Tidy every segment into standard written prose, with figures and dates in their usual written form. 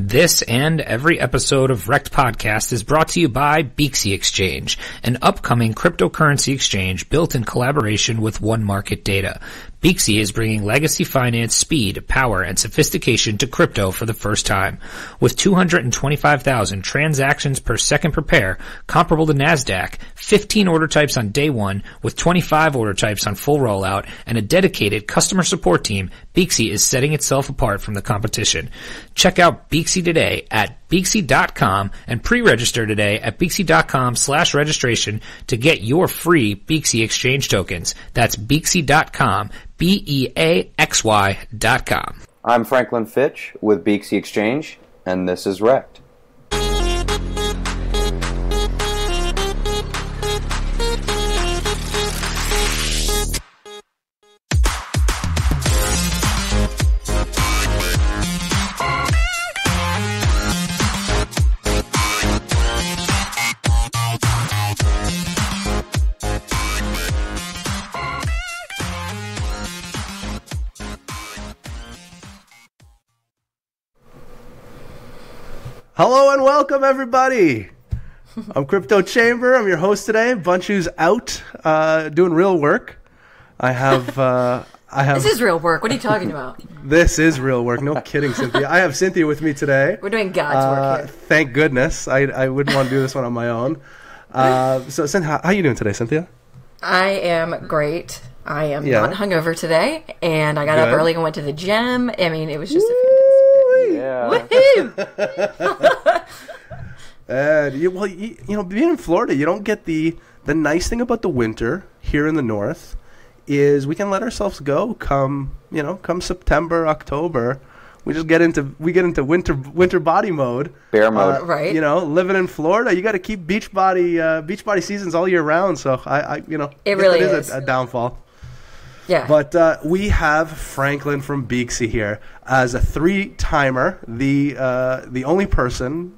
This and every episode of REKT Podcast is brought to you by Beaxy Exchange, an upcoming cryptocurrency exchange built in collaboration with One Market Data. Beaxy is bringing legacy finance speed, power, and sophistication to crypto for the first time. With 225,000 transactions per second per pair, comparable to NASDAQ, 15 order types on day one, with 25 order types on full rollout, and a dedicated customer support team, Beaxy is setting itself apart from the competition. Check out Beaxy today at Beaxy.com and pre-register today at Beaxy.com/registration to get your free Beaxy Exchange tokens. That's Beaxy.com, BEAXY.com. I'm Franklin Fitch with Beaxy Exchange, and this is REKT. Hello and welcome, everybody. I'm Crypto Chamber. I'm your host today. Bunchu's out doing real work. I have. This is real work. What are you talking about? This is real work. No kidding, Cynthia. I have Cynthia with me today. We're doing God's work here. Thank goodness. I wouldn't want to do this one on my own. So, Cynthia, how are you doing today, Cynthia? I am great. I am not hungover today, and I got up early and went to the gym. I mean, it was just a fantastic day. Yeah. Woohoo! Being in Florida, you don't get the nice thing about the winter here in the north is we can let ourselves go come September, October. We just get into winter body mode. Bear mode. Right. Living in Florida, you got to keep beach body seasons all year round. So it really is a downfall. Yeah. But we have Franklin from Beaxy here as a 3-timer, the only person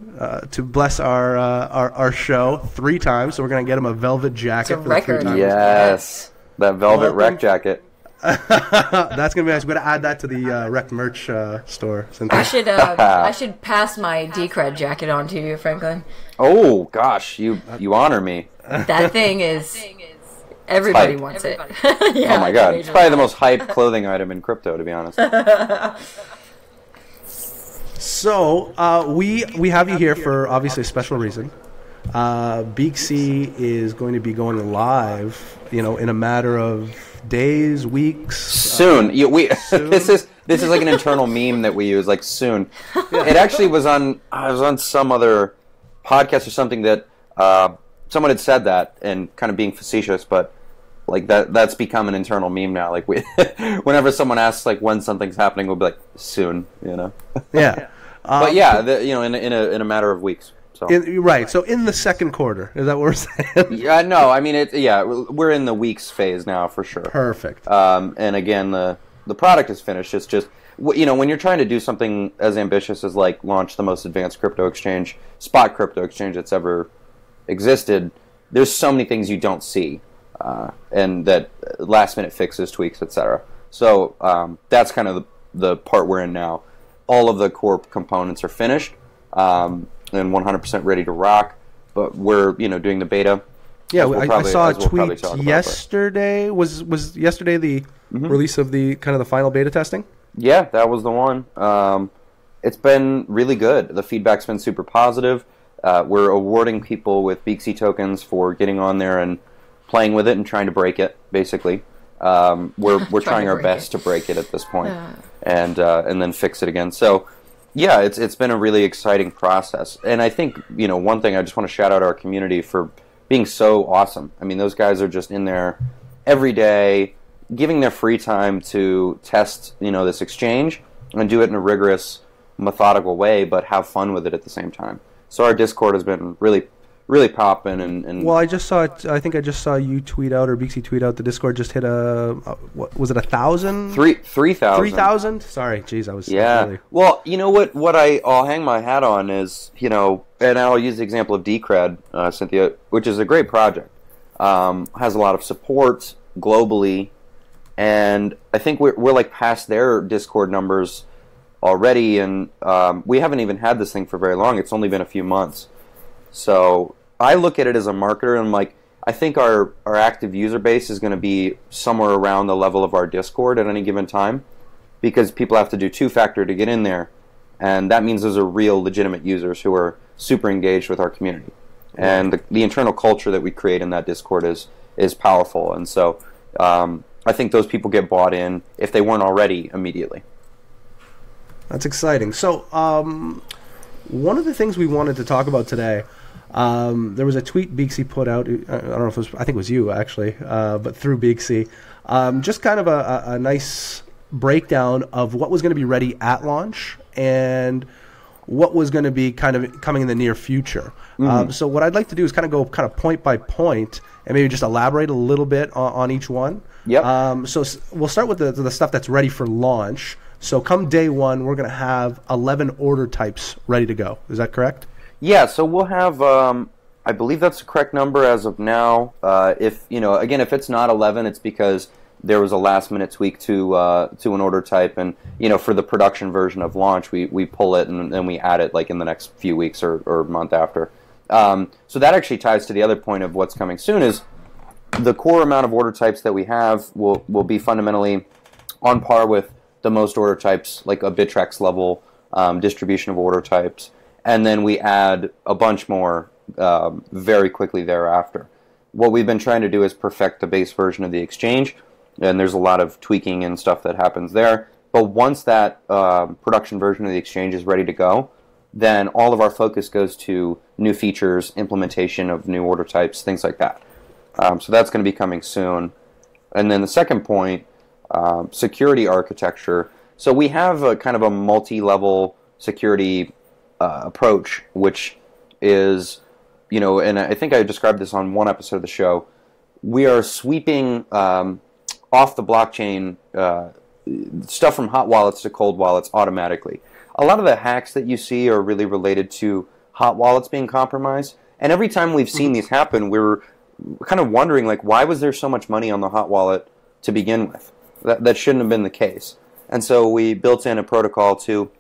to bless our show 3 times. So we're going to get him a velvet jacket for the 3 times. Yes. That velvet REKT jacket. That's going to be nice. We're going to add that to the REKT merch store. I should pass my Decred jacket on to you, Franklin. Oh, gosh. You honor me. That thing is... Everybody wants it. Yeah, oh my god. It's probably the most hyped clothing item in crypto, to be honest. So, we have you here for obviously a special reason. Beaxy is going to be going live, in a matter of days, weeks. Soon. Soon. This is like an internal meme that we use, like soon. Yeah. It actually was on some other podcast or something that someone had said that and kind of being facetious, but like that's become an internal meme now. Like whenever someone asks like when something's happening, we'll be like soon, Yeah. But yeah, in a matter of weeks. So right. So in the second quarter, is that what we're saying? Yeah. No. I mean, we're in the weeks phase now for sure. Perfect. And again, the product is finished. It's just when you're trying to do something as ambitious as like launch the most advanced crypto exchange, spot crypto exchange that's ever existed, there's so many things you don't see, and that last minute fixes, tweaks, etc. So that's kind of the part we're in now. All of the core components are finished and 100% ready to rock, but we're doing the beta. Yeah, I saw a tweet yesterday. Was yesterday the release of the kind of the final beta testing? Yeah, that was the one. It's been really good. The feedback's been super positive. We're awarding people with Beaxy tokens for getting on there and playing with it and trying to break it, basically. We're trying our best to break it at this point, and then fix it again. So, yeah, it's been a really exciting process. And I think, one thing I just want to shout out our community for being so awesome. I mean, those guys are just in there every day, giving their free time to test, this exchange and do it in a rigorous, methodical way, but have fun with it at the same time. So our Discord has been really, really popping. And well, I just saw it. I think I just saw you tweet out or Beaxy tweet out the Discord just hit what was it, 1,000? 3,000. 3,000? Sorry, geez, I was Really... Well, you know what I'll hang my hat on is and I'll use the example of Decred, Cynthia, which is a great project. Has a lot of support globally, and I think we're like past their Discord numbers already, and we haven't even had this thing for very long. It's only been a few months. So I look at it as a marketer, and I'm like, I think our active user base is going to be somewhere around the level of our Discord at any given time, because people have to do two-factor to get in there, and that means those are real, legitimate users who are super engaged with our community. And the internal culture that we create in that Discord is powerful, and so I think those people get bought in, if they weren't already, immediately. That's exciting. So one of the things we wanted to talk about today, there was a tweet Beaxy put out. I don't know if it was, I think it was you actually, but through Beaxy, just kind of a nice breakdown of what was going to be ready at launch and what was going to be kind of coming in the near future. So what I'd like to do is kind of go kind of point by point and maybe just elaborate a little bit on each one. Yep. So we'll start with the stuff that's ready for launch. So come day one, we're going to have 11 order types ready to go. Is that correct? Yeah, so we'll have, I believe that's the correct number as of now. If it's not 11, it's because there was a last-minute tweak to an order type, and for the production version of launch, we pull it and then we add it like in the next few weeks or month after. So that actually ties to the other point of what's coming soon. Is the core amount of order types that we have will be fundamentally on par with the most order types, like a Bittrex level distribution of order types, and then we add a bunch more very quickly thereafter. What we've been trying to do is perfect the base version of the exchange, and there's a lot of tweaking and stuff that happens there. But once that production version of the exchange is ready to go, then all of our focus goes to new features, implementation of new order types, things like that. So that's going to be coming soon. And then the second point, security architecture. So we have a kind of a multi-level security approach, which is, and I think I described this on one episode of the show. We are sweeping off the blockchain stuff from hot wallets to cold wallets automatically. A lot of the hacks that you see are really related to hot wallets being compromised. And every time we've seen these happen, we're kind of wondering, like, why was there so much money on the hot wallet to begin with? That shouldn't have been the case. And so we built in a protocol to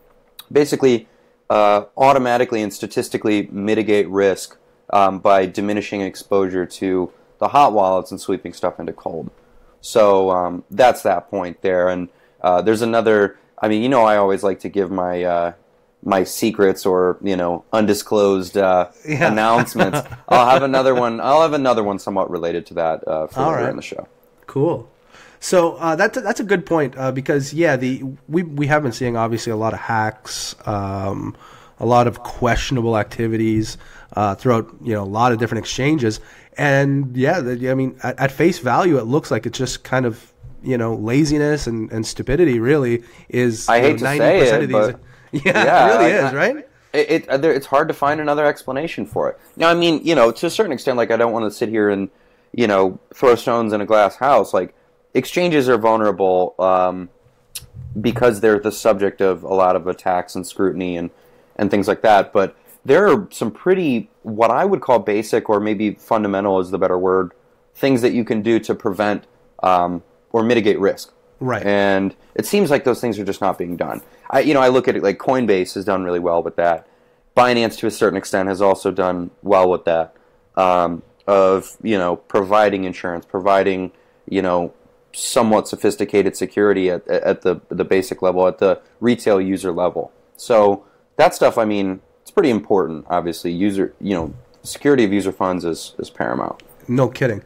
basically automatically and statistically mitigate risk by diminishing exposure to the hot wallets and sweeping stuff into cold. So that's that point there. And there's another, I always like to give my my secrets or undisclosed announcements. I'll have another one somewhat related to that for later in the show. Cool. So that's a good point because we have been seeing obviously a lot of hacks, a lot of questionable activities throughout a lot of different exchanges, and at face value it looks like it's just kind of laziness and stupidity really is. I hate to 90% say it, of these, but it really is, right? It's hard to find another explanation for it. Now, to a certain extent, like I don't want to sit here and throw stones in a glass house. Like, exchanges are vulnerable because they're the subject of a lot of attacks and scrutiny and things like that. But there are some pretty, what I would call basic, or maybe fundamental is the better word, things that you can do to prevent or mitigate risk. Right. And it seems like those things are just not being done. I look at it like Coinbase has done really well with that. Binance, to a certain extent, has also done well with that. Of providing insurance, providing somewhat sophisticated security at the basic level, at the retail user level. So that stuff, it's pretty important. Obviously, security of user funds is paramount. No kidding.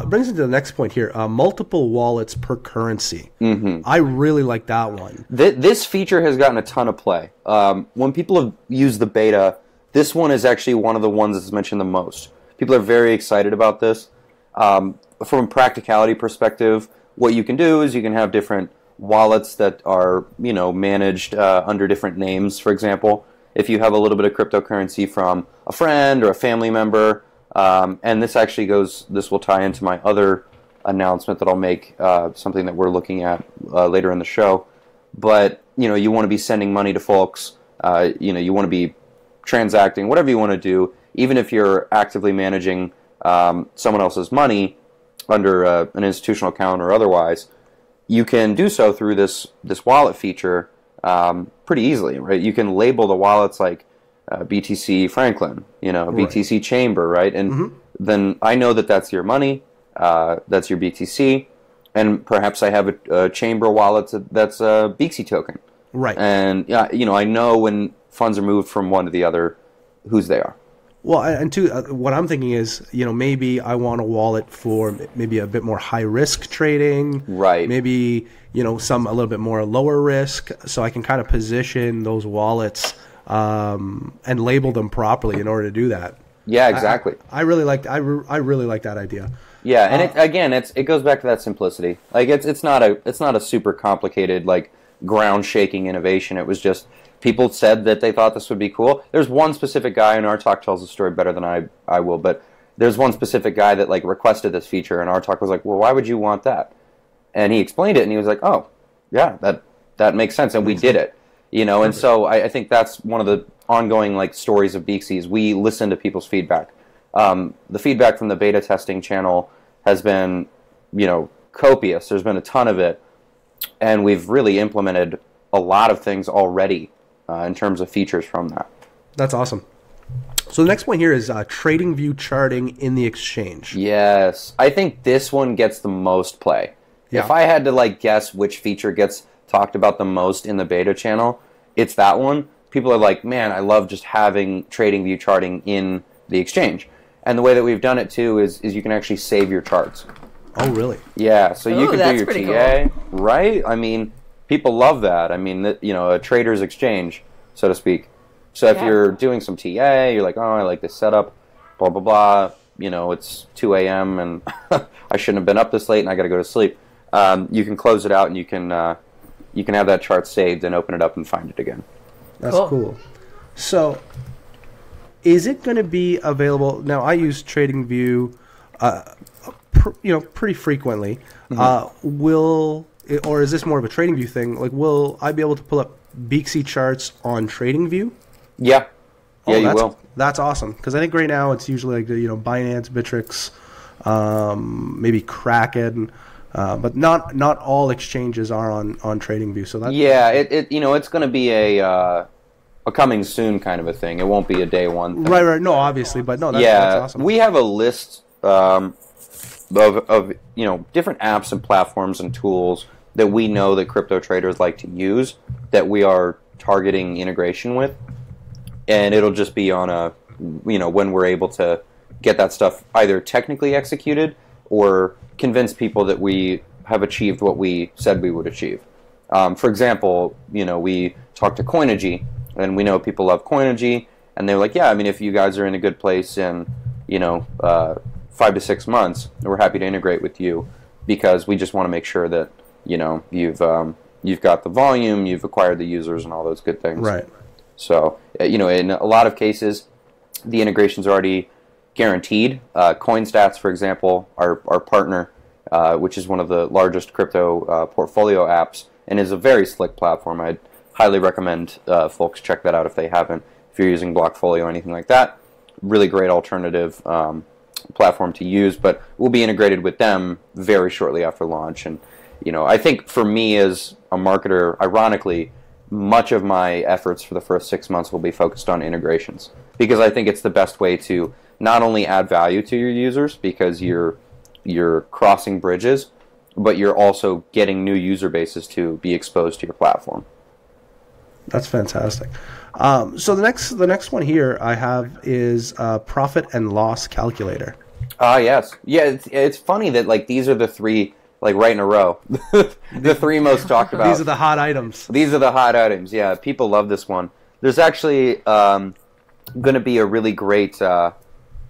Brings us to the next point here. Multiple wallets per currency. Mm-hmm. I really like that one. This feature has gotten a ton of play. When people have used the beta, this one is actually one of the ones that's mentioned the most. People are very excited about this. From a practicality perspective, what you can do is you can have different wallets that are managed under different names. For example, if you have a little bit of cryptocurrency from a friend or a family member, and this will tie into my other announcement that I'll make, something that we're looking at later in the show. But you want to be sending money to folks. You want to be transacting, whatever you want to do, even if you're actively managing someone else's money under an institutional account or otherwise. You can do so through this wallet feature pretty easily, right? You can label the wallets like BTC Franklin, BTC Chamber, right? And then I know that that's your money, that's your BTC, and perhaps I have a Chamber wallet that's a Beaxy token. Right. And, I know when funds are moved from one to the other, whose they are. Well, and two, what I'm thinking is, maybe I want a wallet for maybe a bit more high risk trading. Right. Maybe, some a little bit more lower risk, so I can kind of position those wallets and label them properly in order to do that. Yeah, exactly. I really like that idea. Yeah, and it goes back to that simplicity. Like it's not a super complicated like ground shaking innovation. It was just people said that they thought this would be cool. There's one specific guy, and our talk tells the story better than I will, but there's one specific guy that like requested this feature, and our talk was like, well, why would you want that? And he explained it, and he was like, oh, yeah, that makes sense, and we did it, And so I think that's one of the ongoing like stories of Beaxy. We listen to people's feedback. The feedback from the beta testing channel has been, copious. There's been a ton of it, and we've really implemented a lot of things already. In terms of features from that. That's awesome. So the next one here is TradingView charting in the exchange. Yes. I think this one gets the most play. Yeah. If I had to guess which feature gets talked about the most in the beta channel, it's that one. People are like, man, I love just having TradingView charting in the exchange. And the way that we've done it too is you can actually save your charts. Oh, really? Yeah, so you can do your TA, cool. Right? I mean, people love that. I mean, a trader's exchange, so to speak. So if you're doing some TA, you're like, oh, I like this setup, blah, blah, blah. It's 2 a.m. and I shouldn't have been up this late and I got to go to sleep. You can close it out and you can have that chart saved and open it up and find it again. That's cool. So is it going to be available? Now, I use TradingView, pretty frequently. Or is this more of a TradingView thing? Like, will I be able to pull up Beaxy charts on TradingView? Yeah. Yeah, you will. That's awesome. Because I think right now it's usually like Binance, Bittrex, maybe Kraken, but not all exchanges are on TradingView. So that's it's going to be a coming soon kind of a thing. It won't be a day one thing. Right. No, obviously, but no, that's awesome. We have a list of different apps and platforms and tools that we know that crypto traders like to use that we are targeting integration with, and it'll just be on a when we're able to get that stuff either technically executed or convince people that we have achieved what we said we would achieve. For example, we talked to Coinigy, and we know people love Coinigy, and they're like, yeah, I mean, if you guys are in a good place in 5 to 6 months, we're happy to integrate with you because we just want to make sure that you've got the volume, you've acquired the users, and all those good things. Right. So in a lot of cases, the integration's already guaranteed. CoinStats, for example, our partner, which is one of the largest crypto portfolio apps, and is a very slick platform. I'd highly recommend folks check that out if they haven't. If you're using Blockfolio or anything like that, really great alternative platform to use, but we'll be integrated with them very shortly after launch. And I think for me as a marketer, ironically, much of my efforts for the first 6 months will be focused on integrations, because I think it's the best way to not only add value to your users because you're crossing bridges, but you're also getting new user bases to be exposed to your platform. That's fantastic. So the next one here I have is profit and loss calculator. Yes. Yeah, it's funny that these are the three right in a row. The three most talked about. These are the hot items. These are the hot items. Yeah, people love this one. There's actually going to be a really great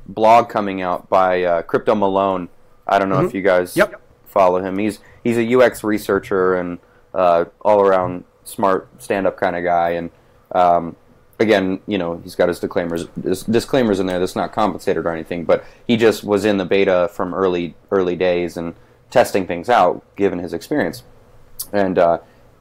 blog coming out by Crypto Malone. I don't know if you guys follow him. He's a UX researcher and all around smart stand-up kind of guy, and again, he's got his disclaimers in there that's not compensated or anything, but he just was in the beta from early days and testing things out given his experience, and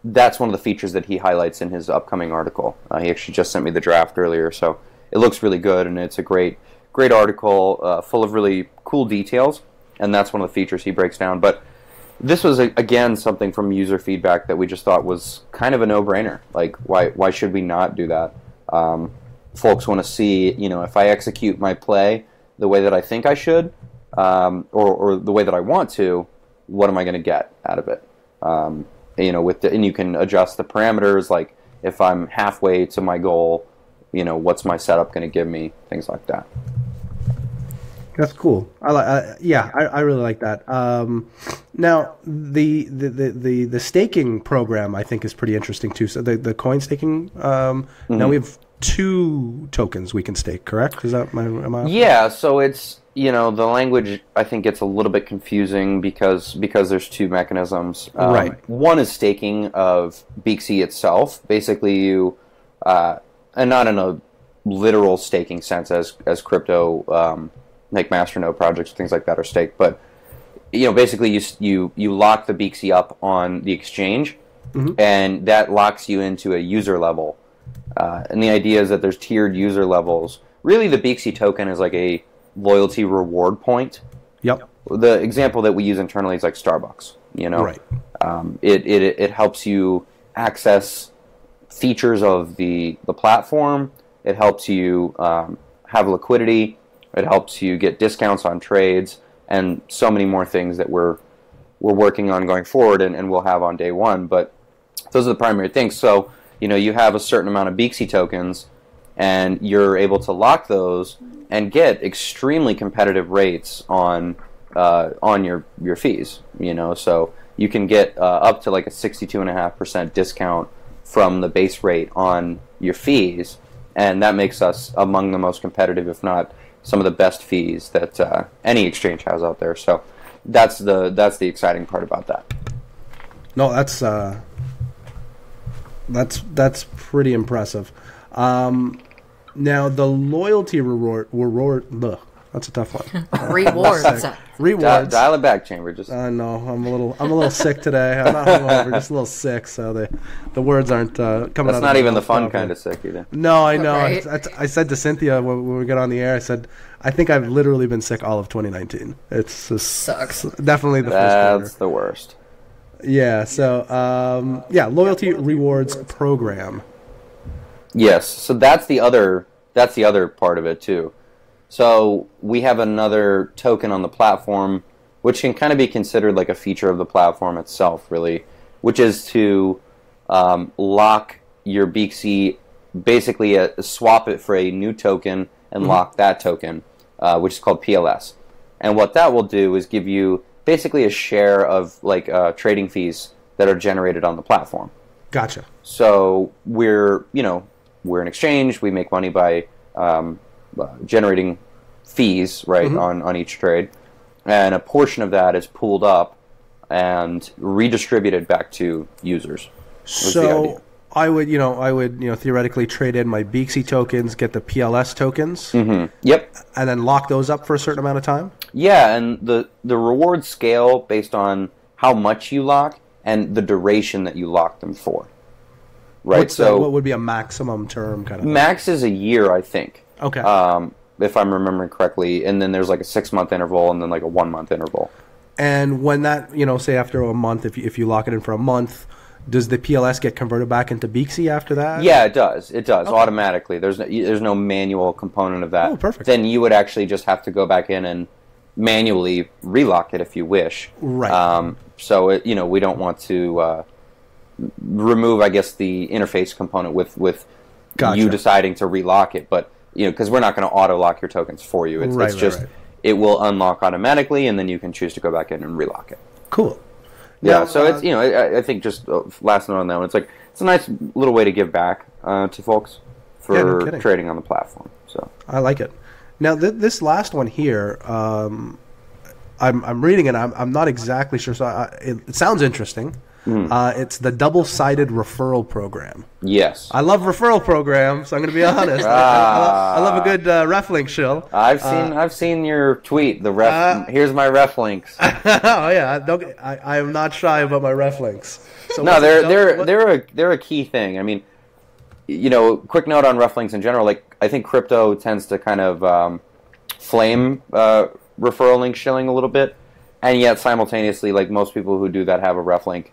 that's one of the features that he highlights in his upcoming article. He actually just sent me the draft earlier, so it looks really good, and it's a great article full of really cool details, and that's one of the features he breaks down. But this was again something from user feedback that we just thought was kind of a no-brainer. Like, why should we not do that? Folks want to see, if I execute my play the way that I think I should, or the way that I want to, what am I going to get out of it? And you can adjust the parameters, like if I'm halfway to my goal, what's my setup going to give me, things like that. That's cool. I really like that. Now the staking program I think is pretty interesting too. So the coin staking. Now we have 2 tokens we can stake. Correct? Is that Yeah. So it's the language I think gets a little bit confusing because there's 2 mechanisms. Right. One is staking of Beaxy itself. Basically, you and not in a literal staking sense as crypto. Like masternode projects, things like that are staked, but basically you lock the Beaxy up on the exchange, and that locks you into a user level. And the idea is that there's tiered user levels. Really, the Beaxy token is like a loyalty reward point. Yep. The example that we use internally is like Starbucks. Right. It helps you access features of the platform. It helps you have liquidity. It helps you get discounts on trades and so many more things that we're working on going forward and we'll have on day one. But those are the primary things. So, you have a certain amount of Beaxy tokens and you're able to lock those and get extremely competitive rates on your fees. So you can get up to like a 62.5% discount from the base rate on your fees, and that makes us among the most competitive, if not some of the best fees that any exchange has out there. So that's the exciting part about that. No, that's pretty impressive. Now the loyalty reward. That's a tough one. Rewards. Dial it back, Chamber. Just no, I'm a little sick today. I'm not hungover, just a little sick. So the words aren't coming out. That's not even the fun kind of sick either. No, I know. Right? I said to Cynthia when we got on the air, I said I think I've literally been sick all of 2019. It's just sucks. Definitely the first quarter. That's the worst. Yeah. So loyalty rewards program. Yes. So that's the other part of it too. So we have another token on the platform, which can kind of be considered like a feature of the platform itself, really, which is to lock your Beaxy, basically swap it for a new token and lock that token, which is called PLS. And what that will do is give you basically a share of like trading fees that are generated on the platform. Gotcha. So we're an exchange. We make money by generating fees, right, on each trade, and a portion of that is pooled up and redistributed back to users. So I would theoretically trade in my Beaxy tokens, get the PLS tokens, yep, and then lock those up for a certain amount of time. Yeah, and the rewards scale based on how much you lock and the duration that you lock them for. Right. What would be a maximum term kind of thing? Max is a year, I think. Okay. If I'm remembering correctly, and then there's like a 6-month interval and then like a 1-month interval. And when that, say after a month, if you lock it in for a month, does the PLS get converted back into Beaxy after that? Yeah, it does. It does, okay. Automatically. There's no manual component of that. Oh, perfect. Then you would actually just have to go back in and manually relock it if you wish. Right. So we don't want to remove, I guess, the interface component with Gotcha. you deciding to relock it, but because we're not going to auto lock your tokens for you. It's just it will unlock automatically, and then you can choose to go back in and relock it. Cool. Yeah. So it's I think just last note on that one. It's a nice little way to give back to folks for trading on the platform. So I like it. Now this last one here, I'm reading it. I'm not exactly sure. So it sounds interesting. It's the double-sided referral program. Yes. I love referral programs. I'm going to be honest. I love a good ref link shill. I've seen your tweet. The ref. Here's my ref links. Oh yeah, I am not shy about my ref links. So no, they're a key thing. I mean, quick note on ref links in general. Like I think crypto tends to kind of flame referral link shilling a little bit. and yet simultaneously, like most people who do that have a ref link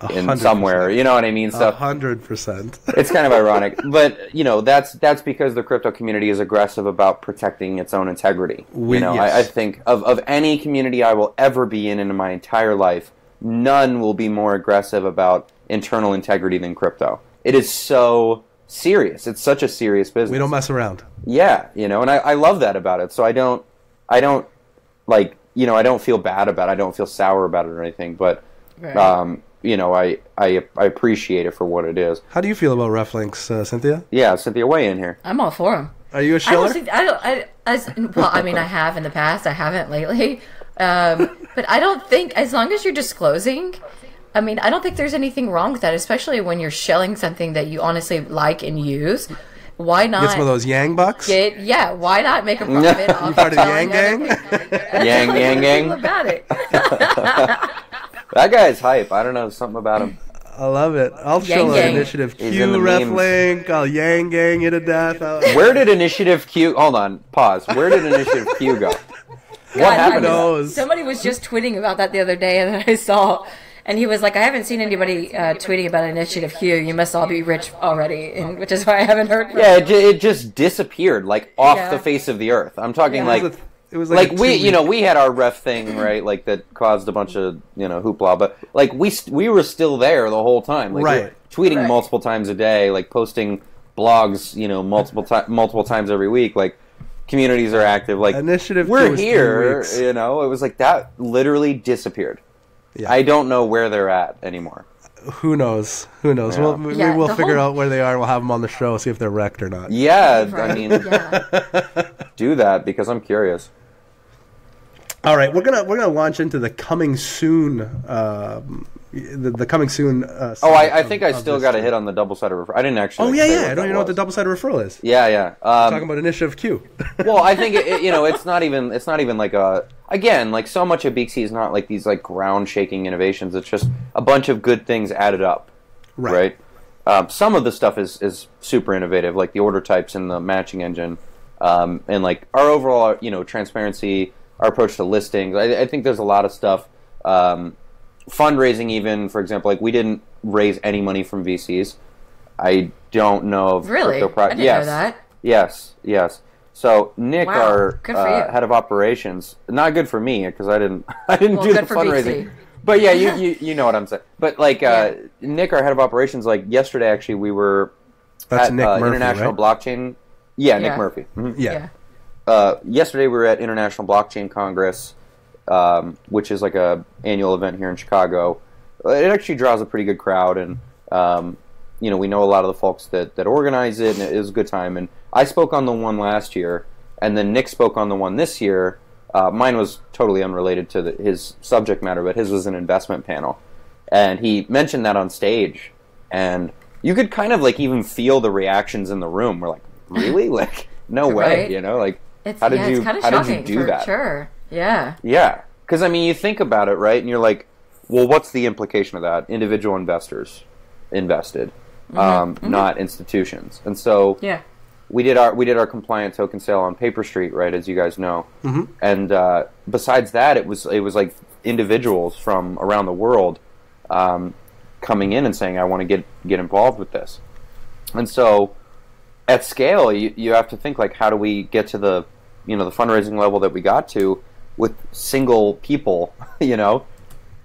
in 100%. Somewhere. You know what I mean? So 100%. It's kind of ironic, but that's because the crypto community is aggressive about protecting its own integrity. I think of any community I will ever be in my entire life, none will be more aggressive about internal integrity than crypto. It is so serious. It's such a serious business. We don't mess around. Yeah, and I love that about it. So I don't feel bad about it. I don't feel sour about it or anything, but right. I appreciate it for what it is. How do you feel about ref links, Cynthia? Yeah, Cynthia, weigh in here. I'm all for them. Are you a shiller? I have in the past. I haven't lately. But I don't think, as long as you're disclosing, I don't think there's anything wrong with that, especially when you're shelling something that you honestly like and use. Why not? Get some of those Yang bucks? Why not make a profit off You part of the selling Yang other gang? things? Yang gang? About it. That guy's hype. I don't know, something about him. I love it. I'll Yang show an gang. Initiative He's in the Q ref memes. link. I'll Yang gang you to death. Where did Initiative Q... Hold on, pause. Where did Initiative Q go? What happened to that? knows? Somebody was just tweeting about that the other day, and then I saw, and he was like, "I haven't seen anybody tweeting about Initiative Q. You must all be rich already," and which is why I haven't heard. From Yeah, it just disappeared, like, off Yeah. the face of the earth. I'm talking, Yeah. It was like a we, 2 week- we had our ref thing, right, like, that caused a bunch of, hoopla, but, like, we were still there the whole time. Like, Right. we were tweeting Right. multiple times a day, like, posting blogs, multiple times every week, like, communities are active, like, Initiative Q we're was 3 here, weeks. it was like, that literally disappeared. Yeah. I don't know where they're at anymore. Who knows? Who knows? Yeah. We Yeah, will the figure whole- out where they are. We'll have them on the show, see if they're wrecked or not. Yeah, Right. I mean, Yeah. do that, because I'm curious. All right, we're gonna launch into the coming soon. The coming soon. I think I still got to hit on the double-sided referral. I didn't actually. Oh say yeah. what I don't that even know what the was. double-sided referral is. Yeah. Talking about Initiative Q. Well, I think it's not even like a. Again, like, so much of Beaxy is not like these, like, ground-shaking innovations. It's just a bunch of good things added up, right? Some of the stuff is super innovative, like the order types and the matching engine, and, like, our overall transparency, our approach to listings. I think there's a lot of stuff. Fundraising, even, for example, like, we didn't raise any money from VCs. I don't know of Really? crypto I didn't know that. Yes. So Nick, Wow. our Good for you. head of operations, not good for me because I didn't Well, do the good for fundraising. Beaxy. But yeah, you know what I'm saying. But like Yeah. Nick, our head of operations, like yesterday actually we were That's at Nick Murphy, International right? Blockchain. Yeah, Nick Yeah. Murphy. Mhm. Yeah. Yesterday we were at International Blockchain Congress, which is like a annual event here in Chicago. It actually draws a pretty good crowd, and we know a lot of the folks that organize it, and it was a good time. And I spoke on the one last year, and then Nick spoke on the one this year. Mine was totally unrelated to his subject matter, but his was an investment panel, and he mentioned that on stage, and you could kind of like even feel the reactions in the room. We're like, really? Like, no way, Right. Like, It's, how did it's kind of how shocking did you do for that? sure. Yeah. Yeah, because I mean, you think about it, right? And you're like, well, what's the implication of that? Individual investors invested, not institutions. And so Yeah. we did our compliant token sale on Paper Street, right? As you guys know. Mm-hmm. And besides that, it was like individuals from around the world coming in and saying, I want to get involved with this. And so at scale, you have to think, like, how do we get to the the fundraising level that we got to with single people?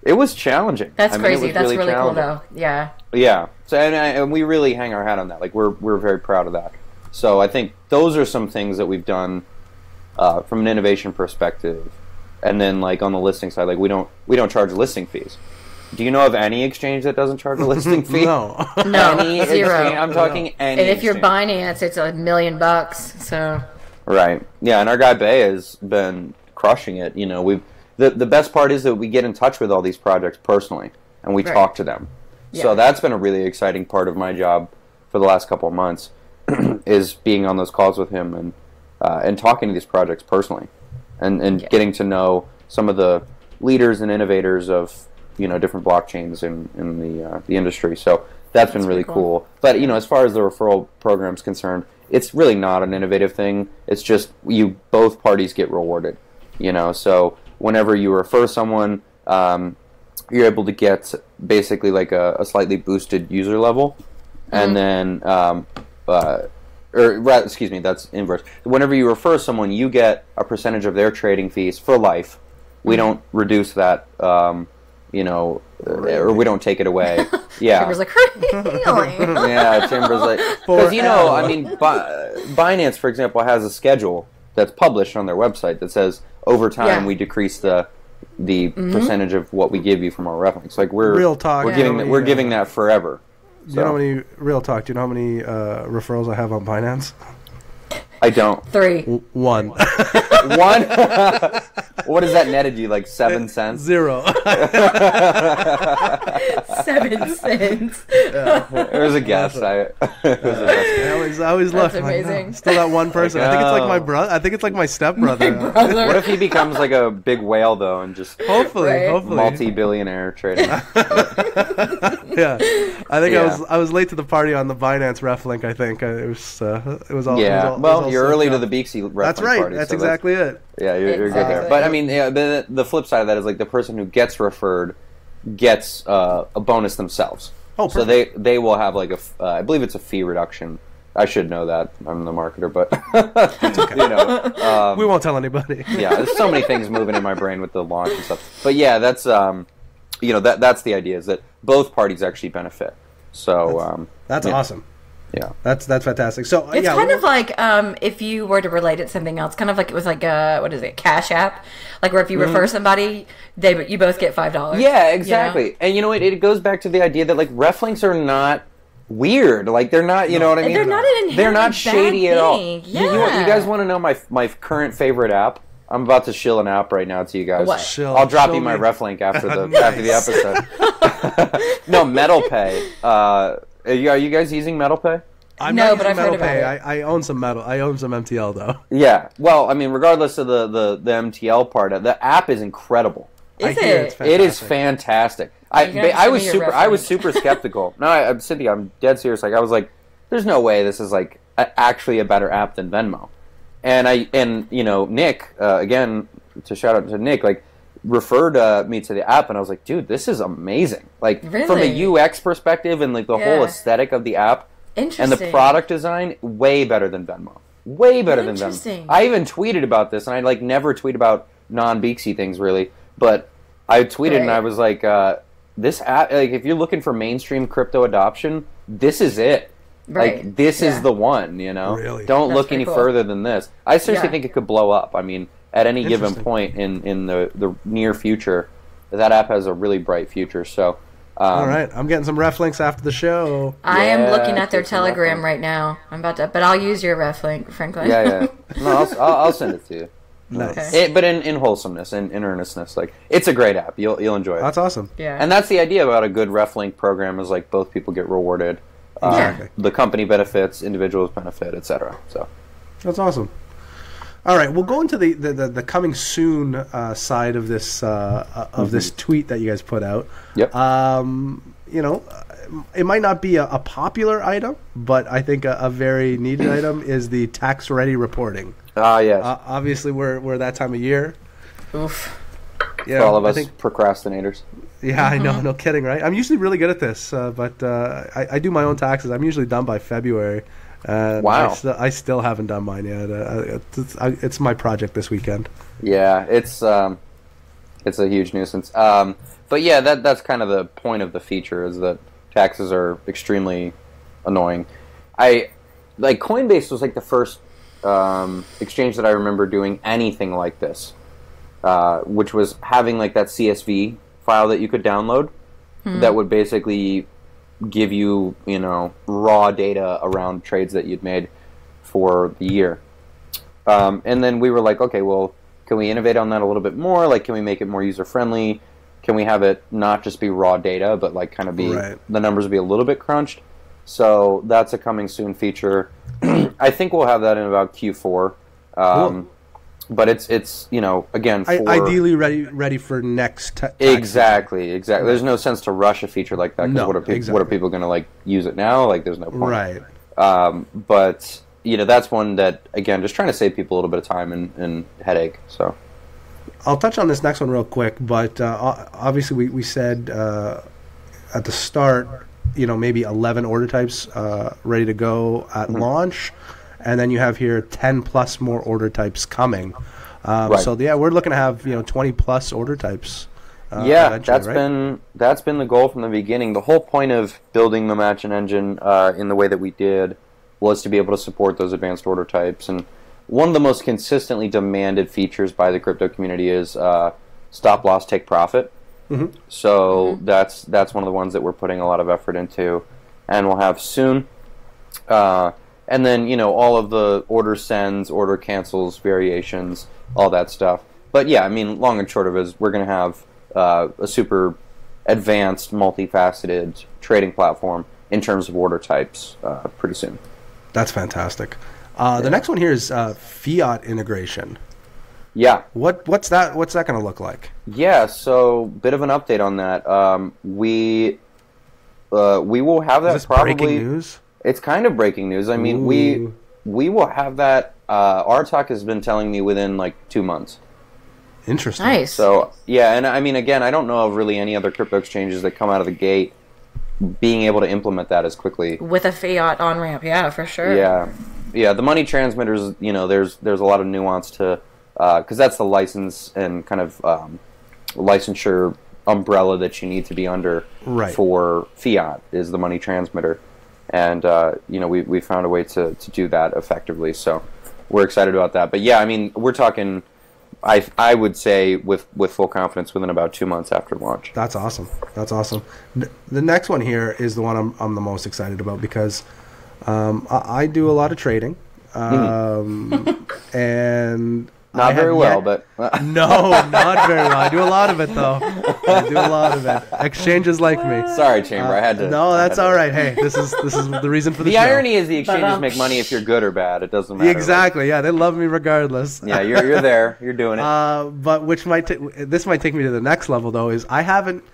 It was challenging. That's I mean, crazy. it was That's really cool, challenging. though. Yeah. Yeah. So and we really hang our hat on that. Like, we're very proud of that. So I think those are some things that we've done from an innovation perspective. And then, like, on the listing side, like, we don't charge listing fees. Do you know of any exchange that doesn't charge a listing fee? No. No, Any zero. exchange? I'm talking any. And if you're exchange. Binance, it's $1 million. So. Right. Yeah, and our guy Bay has been crushing it. We've the best part is that we get in touch with all these projects personally, and we Right. talk to them. Yeah. So that's been a really exciting part of my job for the last couple of months, is being on those calls with him and talking to these projects personally, and Yeah. getting to know some of the leaders and innovators of different blockchains in the industry. So that's been really pretty cool. cool. But as far as the referral program's concerned, it's really not an innovative thing. It's just both parties get rewarded. So whenever you refer someone, you're able to get basically like a slightly boosted user level, and then excuse me, that's inverse. Whenever you refer someone, you get a percentage of their trading fees for life. We don't reduce that, or we don't take it away. Yeah. Chamber's like, really? Yeah, Chamber's like, because I mean, Binance, for example, has a schedule that's published on their website that says over time we decrease the percentage of what we give you from our reference. Like real talk. We're giving that forever. Do you know how many real talk? Do you know how many referrals I have on Binance? I don't. 3. 1. 1? What has that netted you? Like 7 cents? 0. 7 cents. It was a guess. I always left. That's amazing. Like, still that one person. I think it's like my brother. I think it's like my stepbrother. What if he becomes like a big whale though, and just hopefully multi-billionaire trading? Yeah, I think I was late to the party on the Binance ref link. I think it was all. Yeah, well, you're early to the Beaxy ref That's link right. party. That's so exactly it. Yeah, you're good there. But I mean, the flip side of that is like the person who gets referred gets a bonus themselves. Oh, so they will have like I believe it's a fee reduction. I should know that. I'm the marketer, but it's okay. We won't tell anybody. Yeah, there's so many things moving in my brain with the launch and stuff. But yeah, that's that's the idea, is that both parties actually benefit. So that's awesome. Yeah, that's fantastic. So it's kind of like if you were to relate it to something else, kind of like it was like what is it, Cash App, like where if you refer somebody, you both get $5. Yeah, exactly. And it goes back to the idea that like ref links are not weird. Like they're not, you know what I mean? They're not an inherently They're not shady at all. Yeah. You guys want to know my current favorite app? I'm about to shill an app right now to you guys. What? I'll drop you my ref link after after the episode. No, MetalPay. Are you guys using MetalPay? I'm no, not but I've heard MetalPay. about it. I own some Metal. I own some MTL though. Yeah. Well, I mean, regardless of the MTL part, the app is incredible. Is it? It is fantastic. I was super skeptical. No, Cynthia, I'm dead serious. Like I was like, there's no way this is like actually a better app than Venmo. And Nick, again, to shout out to Nick, like referred me to the app, and I was like, dude, this is amazing. Like really? From a UX perspective and like the whole aesthetic of the app and the product design, way better than Venmo. Way better than Venmo. I even tweeted about this, and I like never tweet about non-Beaxy things really, but I tweeted and I was like, this app, like if you're looking for mainstream crypto adoption, this is it. Right. Like this is the one, Really? Don't look any further than this. I seriously think it could blow up. I mean, at any given point in the near future, that app has a really bright future. So, all right, I'm getting some ref links after the show. I am looking at their Telegram right now. I'm about to, but I'll use your ref link, Franklin. Yeah. No, I'll send it to you. Nice. But in wholesomeness and in earnestness, like it's a great app. You'll enjoy it. That's awesome. Yeah. And that's the idea about a good ref link program, is like both people get rewarded. The company benefits, individuals benefit, etc. So that's awesome. All right, we'll go into the coming soon side of this this tweet that you guys put out. Yep. It might not be a popular item, but I think a very needed item is the tax ready reporting. Yes. Obviously, we're that time of year. Oof. For all of us procrastinators. Yeah, I know, no kidding, right? I'm usually really good at this, but I do my own taxes. I'm usually done by February. Wow. I still haven't done mine yet. It's my project this weekend. Yeah, it's a huge nuisance. But yeah, that's kind of the point of the feature, is that taxes are extremely annoying. Coinbase was like the first exchange that I remember doing anything like this, which was having like that CSV file that you could download that would basically give you, raw data around trades that you'd made for the year. And then we were like, okay, well, can we innovate on that a little bit more? Like, can we make it more user-friendly? Can we have it not just be raw data, but like kind of be, the numbers be a little bit crunched? So that's a coming soon feature. I think we'll have that in about Q4. Cool. But it's again, for ideally ready for next tax exactly. There's no sense to rush a feature like that, because what are people going to like use it now? Like, there's no point. Right. But that's one that, again, just trying to save people a little bit of time and headache. So I'll touch on this next one real quick, but obviously we said at the start, maybe 11 order types ready to go at launch, and then you have here 10 plus more order types coming. Right. So yeah, we're looking to have 20 plus order types. That's been the goal from the beginning. The whole point of building the matching engine in the way that we did was to be able to support those advanced order types. And one of the most consistently demanded features by the crypto community is stop loss, take profit. Mm-hmm. So that's one of the ones that we're putting a lot of effort into, and we'll have soon. And then all of the order sends, order cancels, variations, all that stuff. But yeah, I mean, long and short of it is we're going to have a super advanced, multifaceted trading platform in terms of order types pretty soon. That's fantastic. The next one here is Fiat Integration. Yeah. What's that going to look like? Yeah, so bit of an update on that. We will have that. Is this probably breaking news? It's kind of breaking news. I mean, we will have that. Artak has been telling me within like 2 months. Interesting. Nice. So yeah, and I mean, again, I don't know of really any other crypto exchanges that come out of the gate being able to implement that as quickly with a fiat on ramp. Yeah, for sure. Yeah. The money transmitters, there's a lot of nuance to because that's the license and kind of licensure umbrella that you need to be under for fiat is the money transmitter, and we found a way to do that effectively. So we're excited about that. But yeah, I mean, we're talking. I would say with full confidence within about 2 months after launch. That's awesome. The next one here is the one I'm the most excited about because I do a lot of trading, and not very well, but no, not very well. I do a lot of it though. Exchanges like me. Sorry, Chamber. I had to. No, that's all right. Hey, this is the reason for the show. The irony is the exchanges make money if you're good or bad. It doesn't matter. Exactly. Yeah, they love me regardless. Yeah, you're there. You're doing it. But this might take me to the next level though. Is I haven't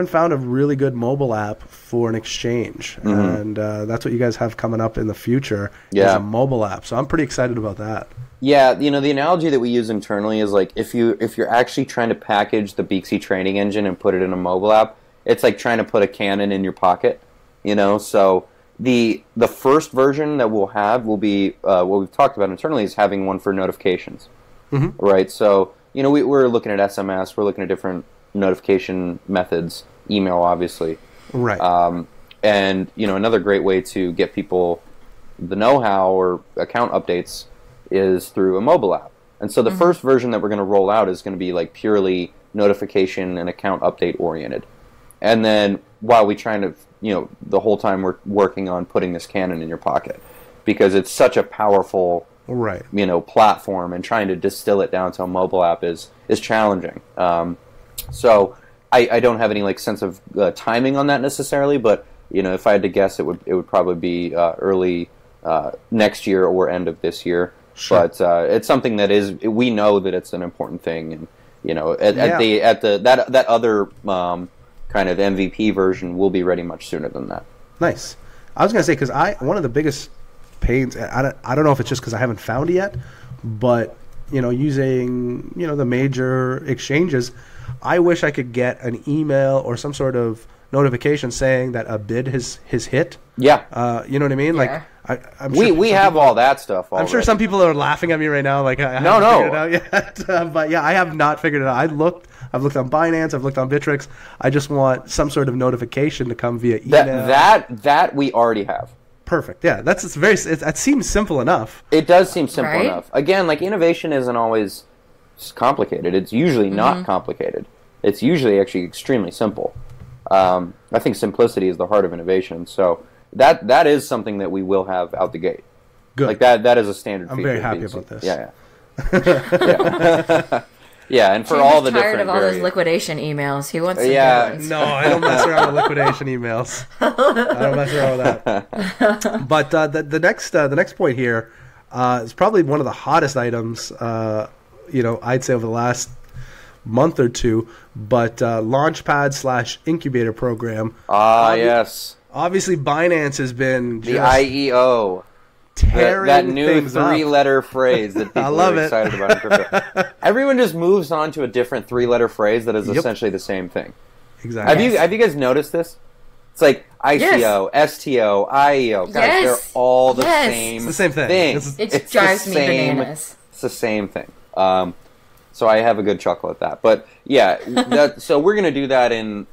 found a really good mobile app for an exchange, and that's what you guys have coming up in the future. Is a mobile app. So I'm pretty excited about that. Yeah, the analogy that we use internally is like if you're actually trying to package the Beaxy trading engine and put it in a mobile app, it's like trying to put a cannon in your pocket, So the first version that we'll have will be what we've talked about internally is having one for notifications, right? So we're looking at SMS, we're looking at different notification methods, email obviously, right? And another great way to get people the know-how or account updates is through a mobile app. And so the first version that we're going to roll out is going to be like purely notification and account update oriented. And then while we trying to, the whole time we're working on putting this cannon in your pocket because it's such a powerful, platform, and trying to distill it down to a mobile app is challenging. So I don't have any sense of timing on that necessarily, but if I had to guess, it would probably be early next year or end of this year. Sure. But it's something that we know that it's an important thing, and that other kind of MVP version will be ready much sooner than that. Nice. I was gonna say because one of the biggest pains, I don't know if it's just because I haven't found it yet, but using the major exchanges, I wish I could get an email or some sort of notification saying that a bid has hit. Yeah. You know what I mean? Yeah. I'm sure we have all that stuff already. I'm sure some people are laughing at me right now. I haven't figured it out yet. But yeah, I have not figured it out. I've looked on Binance. I've looked on Bittrex. I just want some sort of notification to come via email. That we already have. Perfect. Yeah, that seems simple enough. It does seem simple enough. Again, innovation isn't always complicated. It's usually not complicated. It's usually actually extremely simple. I think simplicity is the heart of innovation. So that is something that we will have out the gate. Good. That is a standard feature. I'm very happy about this. Yeah. Yeah, and for all the different. Tired of all those liquidation emails. He wants. No, I don't mess around with liquidation emails. I don't mess around with that. But the next point here is probably one of the hottest items. I'd say over the last month or two, but Launchpad / Incubator Program. Yes. Obviously, Binance has been the IEO. tearing that new things up. three-letter phrase that people love are it. excited about in crypto. Everyone just moves on to a different three-letter phrase that is essentially the same thing. Exactly. Have you guys noticed this? It's like ICO, STO, IEO. Guys, they're all the same. It's the same thing. It drives me bananas. It's the same thing. So I have a good chuckle at that. But yeah, so we're going to do that in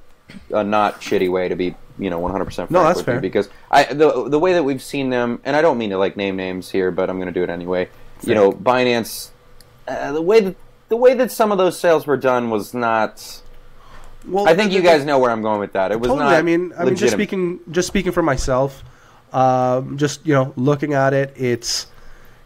a not shitty way to be 100% frank No, that's with fair. you, because the way that we've seen them, and I don't mean to like name names here, but I'm going to do it anyway. Binance, the way that some of those sales were done was not. Well, I think you guys know where I'm going with that. It was totally. not. I mean, just speaking for myself, looking at it,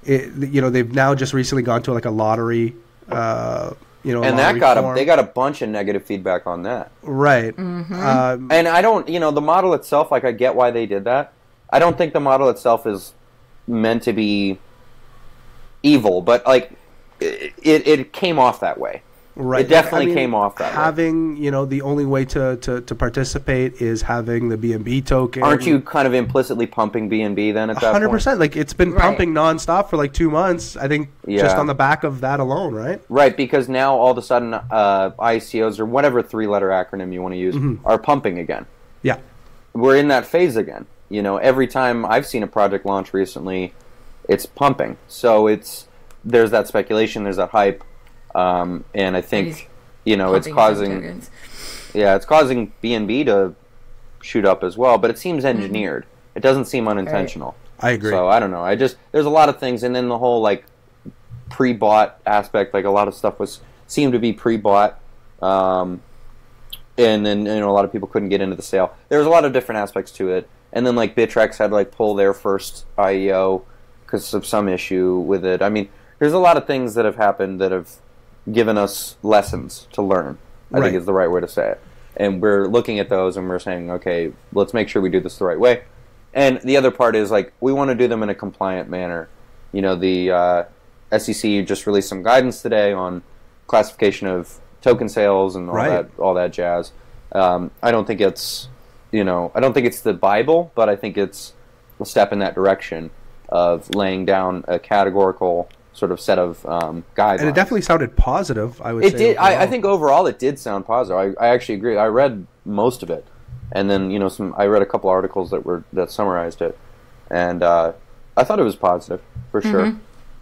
they've now just recently gone to like a lottery. And they got a bunch of negative feedback on that. Right. Mm-hmm. And I don't, the model itself, like I get why they did that. I don't think the model itself is meant to be evil, but like it came off that way. Right. It definitely came off that way. Having, the only way to participate is having the BNB token. Aren't you kind of implicitly pumping BNB then at that 100%. point? Like, it's been pumping nonstop for like 2 months, I think, just Yeah. on the back of that alone, right? Right, because now all of a sudden ICOs, or whatever three-letter acronym you want to use, are pumping again. Yeah. We're in that phase again. Every time I've seen a project launch recently, it's pumping. So there's that speculation, there's that hype. And I think, it's causing, it's causing BNB to shoot up as well, but it seems engineered. It doesn't seem unintentional. I agree. So I don't know. There's a lot of things, and then the whole like pre-bought aspect, like a lot of stuff seemed to be pre-bought, and then a lot of people couldn't get into the sale. There was a lot of different aspects to it, and then like Bittrex had to like pull their first IEO because of some issue with it. I mean, there's a lot of things that have happened that have given us lessons to learn, I think is the right way to say it. And we're looking at those and we're saying, okay, let's make sure we do this the right way. And the other part is, like, we want to do them in a compliant manner. The SEC just released some guidance today on classification of token sales and all that jazz. I don't think it's, the Bible, but I think it's a step in that direction of laying down a categorical sort of set of guidelines. And it definitely sounded positive, I would say. It did. I think overall it did sound positive. I actually agree. I read most of it, and then I read a couple articles that summarized it, and I thought it was positive for sure.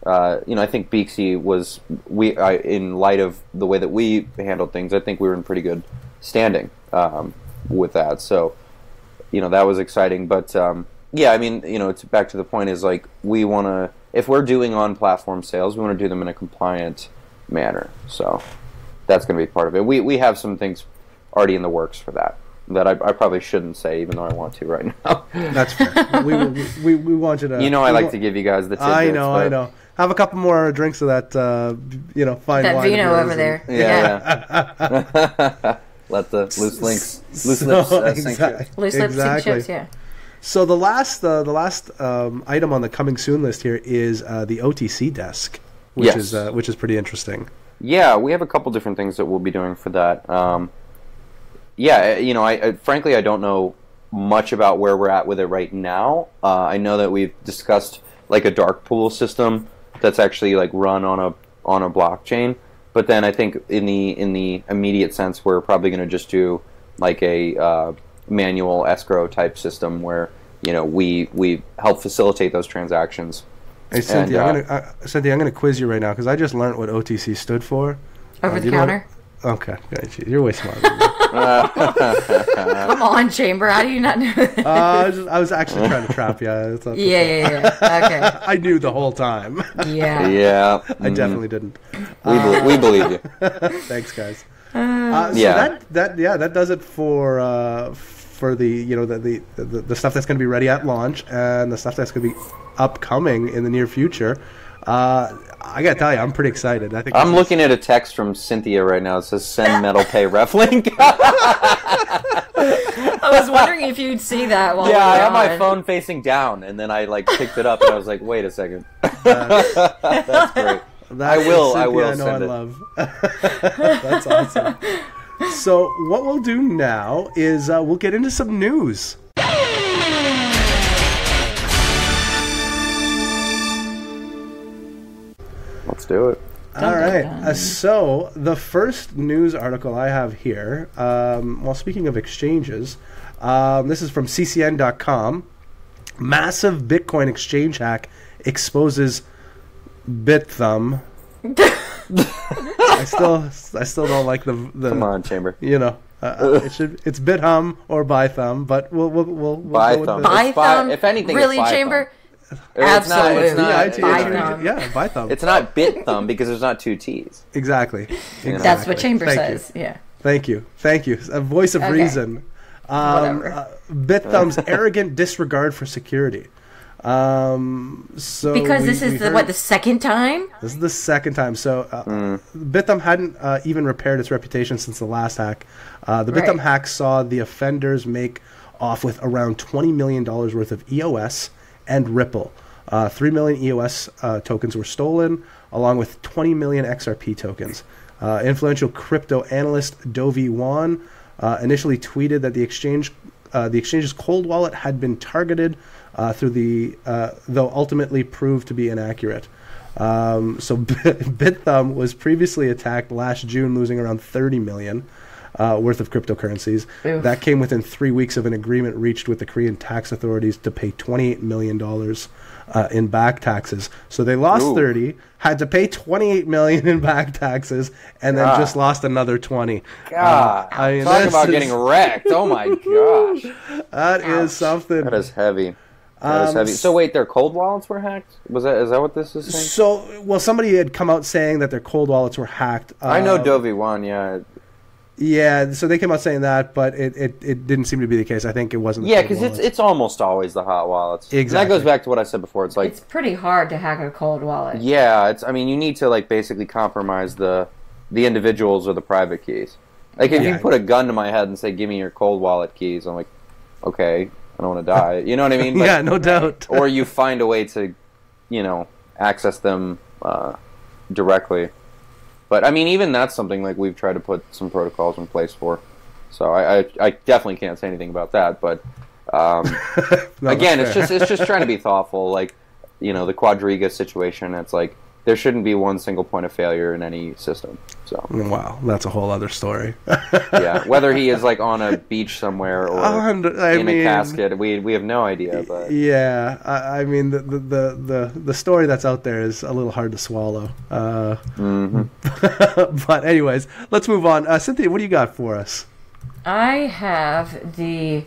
I think Beaxy was in light of the way that we handled things. I think we were in pretty good standing with that. So that was exciting. But yeah, I mean, it's back to the point is like we want to. If we're doing on-platform sales, we want to do them in a compliant manner. So that's going to be part of it. We have some things already in the works for that I probably shouldn't say, even though I want to right now. That's fair. we want you to... I like to give you guys the tidbits. I know. Have a couple more drinks of that, fine that wine. That vino over there. Yeah. Let the loose lips sink ships. Loose lips sink ships, yeah. So the last item on the coming soon list here is the OTC Desk, which is pretty interesting. Yeah, we have a couple different things that we'll be doing for that. I frankly I don't know much about where we're at with it right now. I know that we've discussed like a dark pool system that's actually like run on a blockchain, but then I think in the immediate sense we're probably going to just do like a manual escrow type system where we help facilitate those transactions. Hey Cynthia, I'm gonna quiz you right now because I just learned what OTC stood for. Over the counter. Okay, you're way smarter than me. Come on, Chamber. How do you not know that? I was actually trying to trap you. Yeah. Okay. I knew the whole time. Yeah. Yeah. I definitely didn't. We believe you. Thanks, guys. Yeah. So that does it for the the stuff that's going to be ready at launch and the stuff that's going to be upcoming in the near future. I gotta tell you, I'm pretty excited. I think I'm looking at a text from Cynthia right now. It says "Send Metal Pay Ref link." I was wondering if you'd see that while I had my phone facing down, and then I picked it up, and I was like, "Wait a second." That's great. I will send it. Love. That's awesome. So what we'll do now is we'll get into some news. Let's do it. All right. So the first news article I have here, well, speaking of exchanges, this is from ccn.com. Massive Bitcoin exchange hack exposes BitThumb. I still don't like the Come on, Chamber. You know, it's BitHum or ByThumb, but we'll ByThumb. ByThumb. If anything, really, it's Chamber. Absolutely. It's not ByThumb. Yeah, ByThumb. It's not BitThumb because there's not two T's. Exactly. That's what Chamber says. Yeah. Thank you. A voice of reason. BitThumb's arrogant disregard for security. So because this is the second time? This is the second time. So BitThumb hadn't even repaired its reputation since the last hack. The BitThumb hack saw the offenders make off with around $20 million worth of EOS and Ripple. 3 million EOS tokens were stolen, along with 20 million XRP tokens. Influential crypto analyst Dovey Wan initially tweeted that the exchange's cold wallet had been targeted though ultimately proved to be inaccurate. So BitThumb was previously attacked last June, losing around 30 million worth of cryptocurrencies. Oof. That came within 3 weeks of an agreement reached with the Korean tax authorities to pay $28 million in back taxes. So they lost 30, had to pay $28 million in back taxes, and then just lost another 20. God, talk about getting wrecked! Oh my gosh, that is something. That is heavy. That is heavy. So wait, their cold wallets were hacked? Is that what this is saying? So, well, somebody had come out saying that their cold wallets were hacked. I know Dovey Wan, yeah. Yeah, so they came out saying that, but it didn't seem to be the case. I think it wasn't. Yeah, because it's almost always the hot wallets. Exactly. And that goes back to what I said before. It's like it's pretty hard to hack a cold wallet. Yeah, you need to like basically compromise the individuals or the private keys. Like if you put a gun to my head and say, "Give me your cold wallet keys," I'm like, okay, I don't want to die. You know what I mean? But, yeah, no doubt. Or you find a way to, access them directly. But, I mean, even that's something like we've tried to put some protocols in place for. So I definitely can't say anything about that. But, no, again, it's just trying to be thoughtful. Like, the Quadriga situation, it's like there shouldn't be one single point of failure in any system. So wow, that's a whole other story. Yeah, whether he is like on a beach somewhere or in a casket, we have no idea. But yeah, I mean the story that's out there is a little hard to swallow. But anyways, let's move on. Cynthia, what do you got for us? I have the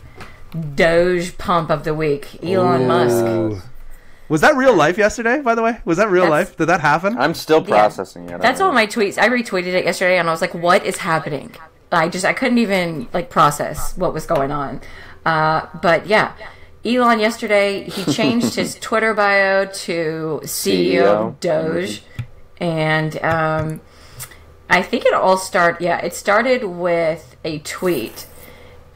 Doge pump of the week. Elon Musk. Was that real life yesterday, by the way? Was that real life? Did that happen? I'm still processing it. That's all my tweets. I retweeted it yesterday, and I was like, what is happening? I couldn't even, process what was going on. But, yeah. Elon yesterday, he changed his Twitter bio to CEO of Doge. And I think it started with a tweet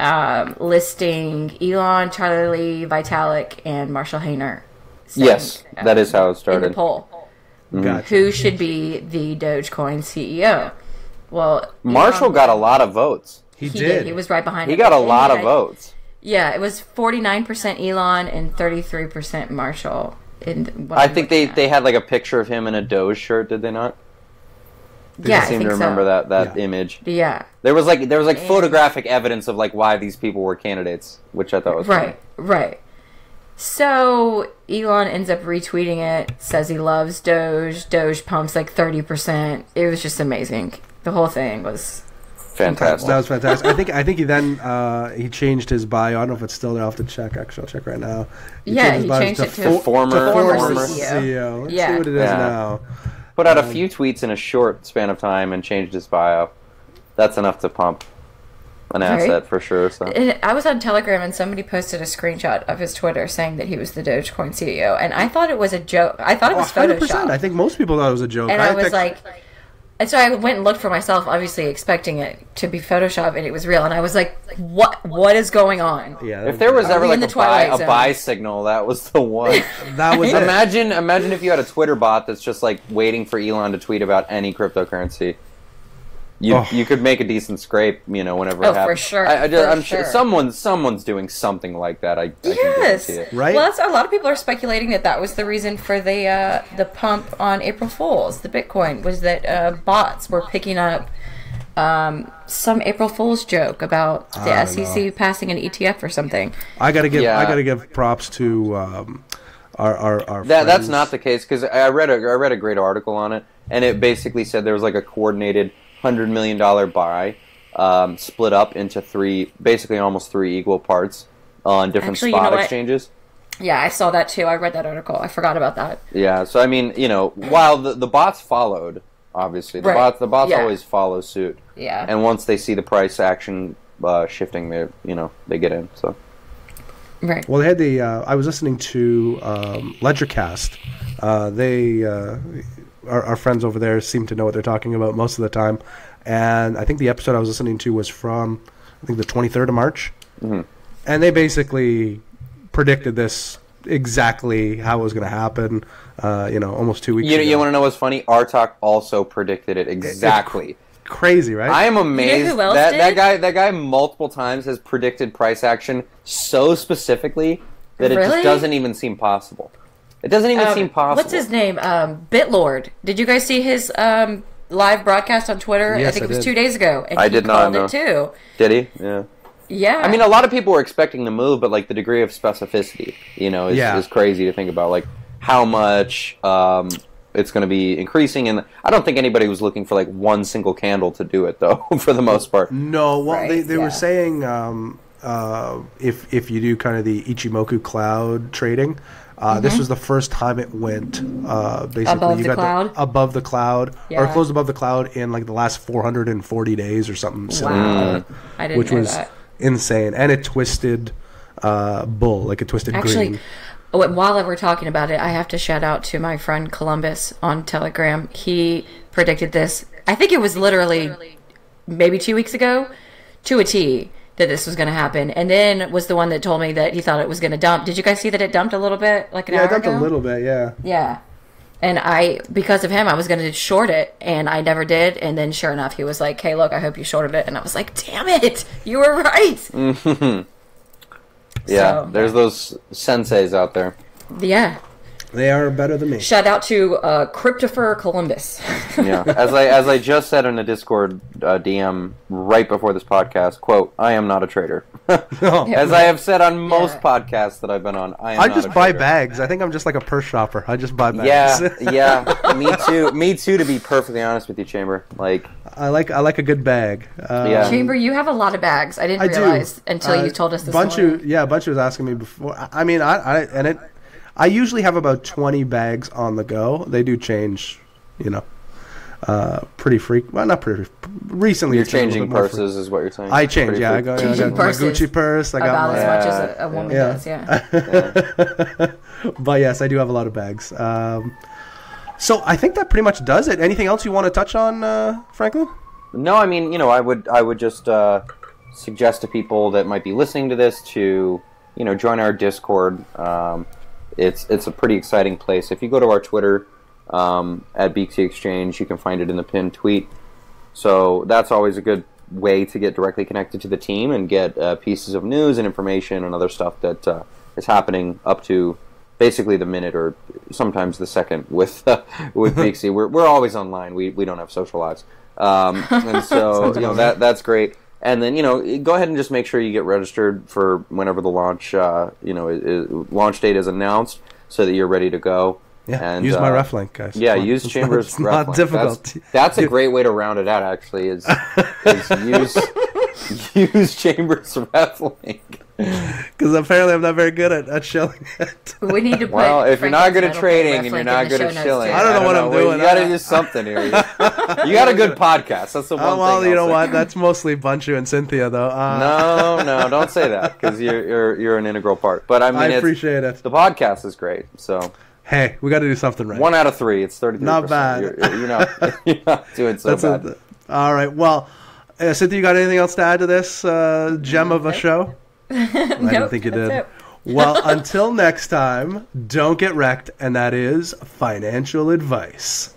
listing Elon, Charlie Lee, Vitalik, and Marshall Hayner. Yes, that is how it started. In the poll. Gotcha. Who should be the Dogecoin CEO? Well, Marshall got a lot of votes. He did. He was right behind him. He got a lot of votes. Yeah, it was 49% Elon and 33% Marshall. I think they had like a picture of him in a Doge shirt, did they not? Yeah, I seem to remember that image. Yeah. There was photographic evidence of like why these people were candidates, which I thought was funny. Right. So Elon ends up retweeting it, says he loves Doge. Doge pumps like 30%. It was just amazing. The whole thing was fantastic. That was fantastic. I think he then he changed his bio. I don't know if it's still there. I'll have to check. Actually, I'll check right now. He changed it to former CEO. Let's see what it is now. Put out a few tweets in a short span of time and changed his bio. That's enough to pump an asset for sure. So I was on Telegram and somebody posted a screenshot of his Twitter saying that he was the Dogecoin CEO, and I thought it was a joke. I thought it was 100%. Photoshopped. I think most people thought it was a joke. And I was like, and so I went and looked for myself, obviously expecting it to be Photoshop, and it was real. And I was like, what is going on? Yeah, if there was ever like a buy signal, that was the one. That was imagine if you had a Twitter bot that's just like waiting for Elon to tweet about any cryptocurrency. you could make a decent scrape, whenever it happens. For sure. I'm sure someone's doing something like that. I can guarantee it. Right? Well, a lot of people are speculating that was the reason for the pump on April Fool's. The Bitcoin was that bots were picking up some April Fool's joke about the SEC passing an ETF or something. I gotta give props to our friends. That's not the case, because I read a great article on it, and it basically said there was like a coordinated $100 million buy, split up into basically almost three equal parts on different spot exchanges. Yeah, I saw that too. I read that article. I forgot about that. Yeah, so I mean, while the bots followed, obviously the bots always follow suit. Yeah. And once they see the price action shifting, they get in. So. Right. Well, they had I was listening to Ledgercast. Our friends over there seem to know what they're talking about most of the time. And I think the episode I was listening to was from, the 23rd of March. Mm-hmm. And they basically predicted this exactly how it was going to happen, almost 2 weeks ago. You want to know what's funny? Artok also predicted it exactly. Crazy, right? I am amazed. You know who else that guy multiple times has predicted price action so specifically that it just doesn't even seem possible. It doesn't even seem possible. What's his name? BitLord. Did you guys see his live broadcast on Twitter? Yes, I think it was did. 2 days ago. And I did not know. It too. Did he? Yeah. Yeah. I mean, a lot of people were expecting the move, but like the degree of specificity, is crazy to think about. Like how much it's going to be increasing, and I don't think anybody was looking for like one single candle to do it, though. For the most part. No. Well, they were saying if you do kind of the Ichimoku cloud trading. This was the first time it went basically above the cloud or closed above the cloud in like the last 440 days or something. Wow. I didn't which know was that. Insane. And it twisted bull, like it twisted green. While we're talking about it, I have to shout out to my friend Columbus on Telegram. He predicted this. I think it was literally maybe 2 weeks ago to a T that this was going to happen, and then was the one that told me that he thought it was going to dump. Did you guys see that it dumped a little bit, like an hour ago? Yeah, it dumped a little bit, yeah. Yeah. And because of him, I was going to short it, and I never did. And then sure enough, he was like, hey, look, I hope you shorted it. And I was like, damn it, you were right. Mm-hmm. Yeah, so, there's those senseis out there. Yeah. They are better than me. Shout out to Christopher Columbus. Yeah, as I just said in a Discord DM right before this podcast, quote, I am not a trader. As I have said on most podcasts that I've been on, I just buy bags. I think I'm just like a purse shopper. I just buy bags. Yeah, me too. Me too, to be perfectly honest with you, Chamber. Like I like a good bag. Chamber, you have a lot of bags. I didn't realize until you told us this morning. Bunch was asking me before. I mean, I usually have about 20 bags on the go. They do change, pretty Well, not pretty. Recently, you're changing purses, is what you're saying. I change. Yeah, I got my Gucci purse. I got about as much as a woman does. Yeah. But yes, I do have a lot of bags. So I think that pretty much does it. Anything else you want to touch on, Franklin? No, I mean, I would just suggest to people that might be listening to this to, join our Discord. It's a pretty exciting place. If you go to our Twitter at Beaxy Exchange, you can find it in the pinned tweet. So that's always a good way to get directly connected to the team and get pieces of news and information and other stuff that is happening up to basically the minute or sometimes the second with Beaxy. We're always online. We don't have social lives, and so that's great. And then, go ahead and just make sure you get registered for whenever the launch, launch date is announced, so that you're ready to go. Yeah, and, use my ref link, guys. Yeah, use Chambers' it's ref not link. Difficult. That's a great way to round it out, actually, is use Chambers' ref link. Because apparently I'm not very good at shilling it. We need to. Well, if you're not good at trading and you're not good at shilling, I don't know what I'm doing. You got to do something here. You got a good podcast. That's the one thing. Well, you know what? That's mostly Bunchu and Cynthia, though. No, don't say that, because you're an integral part. But I mean, I appreciate it. The podcast is great. So hey, we got to do something right. 1 out of 3. It's 33%. Not bad. You're not doing so bad. All right. Well, Cynthia, you got anything else to add to this gem of a show? I didn't think you did. Well, until next time, don't get wrecked, and that is financial advice.